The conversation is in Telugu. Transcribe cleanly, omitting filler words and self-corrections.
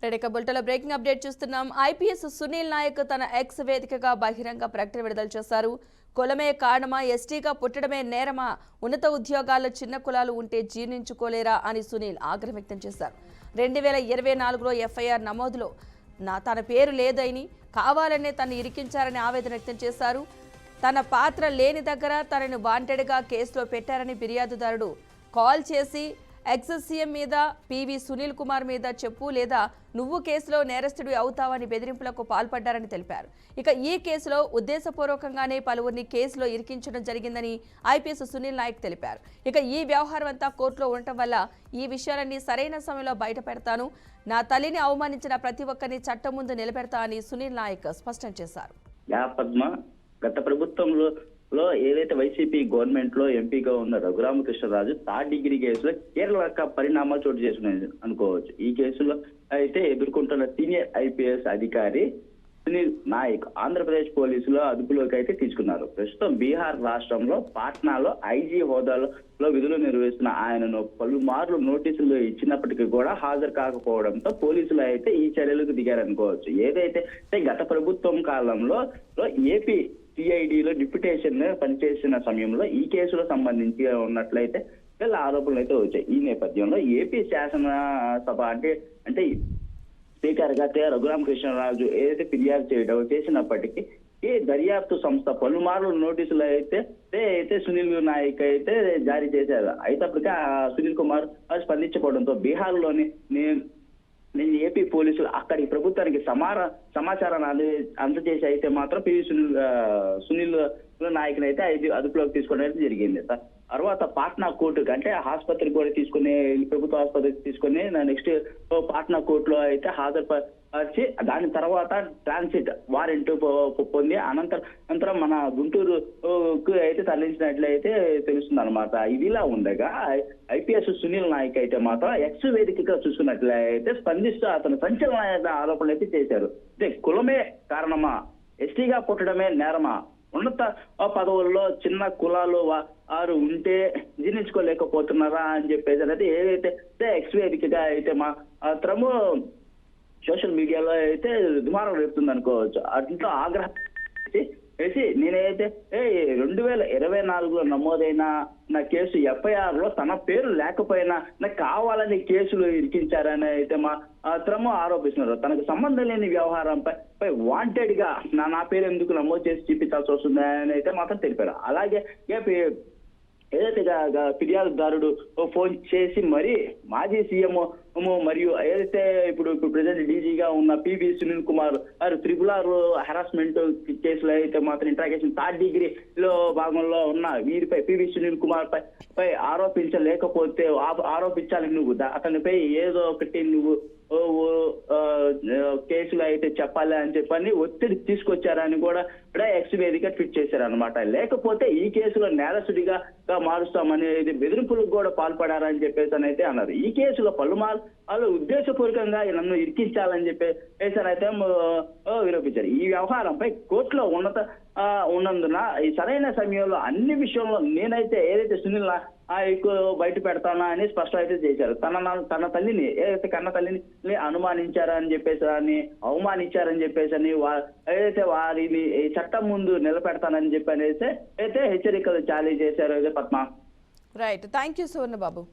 రెడేక బుల్టలో బ్రేకింగ్ అప్డేట్ చూస్తున్నాం. ఐపీఎస్ సునీల్ నాయక్ తన ఎక్స్ వేదికగా బహిరంగ ప్రకటన విడుదల చేశారు. కులమే కారణమా, ఎస్టీగా పుట్టడమే నేరమా, ఉన్నత ఉద్యోగాల్లో చిన్న కులాలు ఉంటే జీర్ణించుకోలేరా అని సునీల్ ఆగ్రహం వ్యక్తం చేశారు. 2024లో ఎఫ్ఐఆర్ నమోదులో తన పేరు లేదని, కావాలనే తను ఇరికించారని ఆవేదన వ్యక్తం చేశారు. తన పాత్ర లేని దగ్గర తనను వాంటెడ్గా కేసులో పెట్టారని ఫిర్యాదుదారుడు కాల్ చేసి ఎక్స్ సీఎం మీద పివి సునీల్ కుమార్ మీద చెప్పు లేదా నువ్వు కేసులో నేరస్తుడివి అవుతావని బెదిరింపులకు పాల్పడ్డారని తెలిపారు. ఇక ఈ కేసులో ఉద్దేశపూర్వకంగానే పలువురిని కేసులో ఇరికించడం జరిగిందని ఐపీఎస్ సునీల్ నాయక్ తెలిపారు. ఇక ఈ వ్యవహారం అంతా కోర్టులో ఉండటం వల్ల ఈ విషయాలన్నీ సరైన సమయంలో బయట పెడతాను, నా తల్లిని అవమానించిన ప్రతి ఒక్కరిని చట్టం ముందు నిలబెడతా అని సునీల్ నాయక్ స్పష్టం చేశారు. గత ప్రభుత్వంలో ఏదైతే వైసీపీ గవర్నమెంట్ లో ఎంపీగా ఉన్న రఘురామకృష్ణరాజు థర్డ్ డిగ్రీ కేసులో కీలక పరిణామాలు చోటు చేసుకునేది అనుకోవచ్చు. ఈ కేసులో అయితే ఎదుర్కొంటున్న సీనియర్ ఐపీఎస్ అధికారి సునీల్ నాయక్ ఆంధ్రప్రదేశ్ పోలీసులు అదుపులోకి అయితే తీసుకున్నారు. ప్రస్తుతం బీహార్ రాష్ట్రంలో పాట్నాలో ఐజీ హోదాలో విధులు నిర్వహిస్తున్న ఆయనను పలుమార్లు నోటీసులు ఇచ్చినప్పటికీ కూడా హాజరు కాకపోవడంతో పోలీసులు అయితే ఈ చర్యలకు దిగారనుకోవచ్చు. ఏదైతే గత ప్రభుత్వం కాలంలో ఏపీ సిఐడిలో డిప్యుటేషన్ పనిచేసిన సమయంలో ఈ కేసులో సంబంధించి ఉన్నట్లయితే ఆరోపణలు అయితే వచ్చాయి. ఈ నేపథ్యంలో ఏపీ శాసనసభ అంటే స్పీకర్ గా రఘురామకృష్ణరాజు ఏదైతే ఫిర్యాదు చేసినప్పటికీ ఈ దర్యాప్తు సంస్థ పలుమార్లు నోటీసులు అయితే సునీల్ నాయక్ అయితే జారీ చేశారు. అయినప్పటికీ సునీల్ కుమార్ స్పందించకపోవడంతో బీహార్లోని నేను ఏపీ పోలీసులు అక్కడి ప్రభుత్వానికి సమాచారాన్ని అందజేసి అయితే మాత్రం పివి సునీల్ నాయకుని అయితే అదుపులోకి తీసుకోవడం జరిగింది. తర్వాత పాట్నా కోర్టుకి అంటే ఆసుపత్రికి కూడా తీసుకుని ప్రభుత్వ ఆసుపత్రికి తీసుకుని నెక్స్ట్ పాట్నా కోర్టులో అయితే హాజరుపరిచి దాని తర్వాత ట్రాన్సిట్ వారెంట్ పొంది అనంతరం మన గుంటూరుకు అయితే తరలించినట్లయితే తెలుస్తుంది అనమాట. ఇదిలా ఉండగా ఐపీఎస్ సునీల్ నాయక్ అయితే మాత్రం ఎక్స్ వేదికగా చూసుకున్నట్లయితే స్పందిస్తూ అతను సంచలన ఆరోపణలు అయితే చేశారు. అంటే కులమే కారణమా, ఎస్టీగా పుట్టడమే నేరమా, ఉన్నత పదవుల్లో చిన్న కులాలు వారు ఉంటే జీర్ణించుకోలేకపోతున్నారా అని చెప్పేసి అనేది ఏదైతే ఎక్స్ వేదికగా అయితే మాత్రము సోషల్ మీడియాలో అయితే దుమారం రేపుతుంది అనుకోవచ్చు. అట్లా ఆగ్రహం వేసి నేనైతే 2024లో నమోదైన నా కేసు ఎఫ్ఐఆర్ లో తన పేరు లేకపోయినా నాకు కావాలని కేసులు ఇరికించారని అయితే మాత్రము ఆరోపిస్తున్నారు. తనకు సంబంధం లేని వ్యవహారంపై వాంటెడ్ గా నా పేరు ఎందుకు నమోదు చేసి చూపించాల్సి వస్తుంది అని అయితే మాత్రం తెలిపారు. అలాగే ఏదైతే ఫిర్యాదుదారుడు ఫోన్ చేసి మరి మాజీ సీఎం మరియు ఏదైతే ఇప్పుడు ప్రెసిడెంట్ డీజీగా ఉన్న PV Sunil Kumar RRR harassment కేసులో అయితే మాత్రం ఇంట్రాగేషన్ థర్డ్ డిగ్రీలో భాగంలో ఉన్న వీరిపై పివి సునీల్ కుమార్ పై ఆరోపించలేకపోతే ఆరోపించాలి, నువ్వు అతనిపై ఏదో ఒకటి నువ్వు కేసులు అయితే చెప్పాలి అని చెప్పని ఒత్తిడి తీసుకొచ్చారని కూడా ఎక్స్ వేదిక ట్వీట్ చేశారనమాట. లేకపోతే ఈ కేసులో నేరస్తుడిగా మారుస్తామనేది బెదిరింపులకు కూడా పాల్పడారని చెప్పేసి అయితే అన్నారు. ఈ కేసులో పలుమార్లు ఉద్దేశపూర్వకంగా నన్ను ఇరికించాలని చెప్పేసి అయితే విరోపించారు. ఈ వ్యవహారంపై కోర్టులో ఉన్నందున ఈ సరైన సమయంలో అన్ని విషయంలో నేనైతే ఏదైతే సునీల్ నాయక్ బయట పెడతానా అని స్పష్టం అయితే చేశారు. తన తల్లిని ఏదైతే కన్న తల్లిని అనుమానించారని చెప్పేసి అని అవమానించారని చెప్పేసి అని ఏదైతే వారిని చట్టం ముందు నిలబెడతానని చెప్పి అనేసి అయితే హెచ్చరికలు జారీ చేశారు. Padma. Right, thank you Suvarna Babu.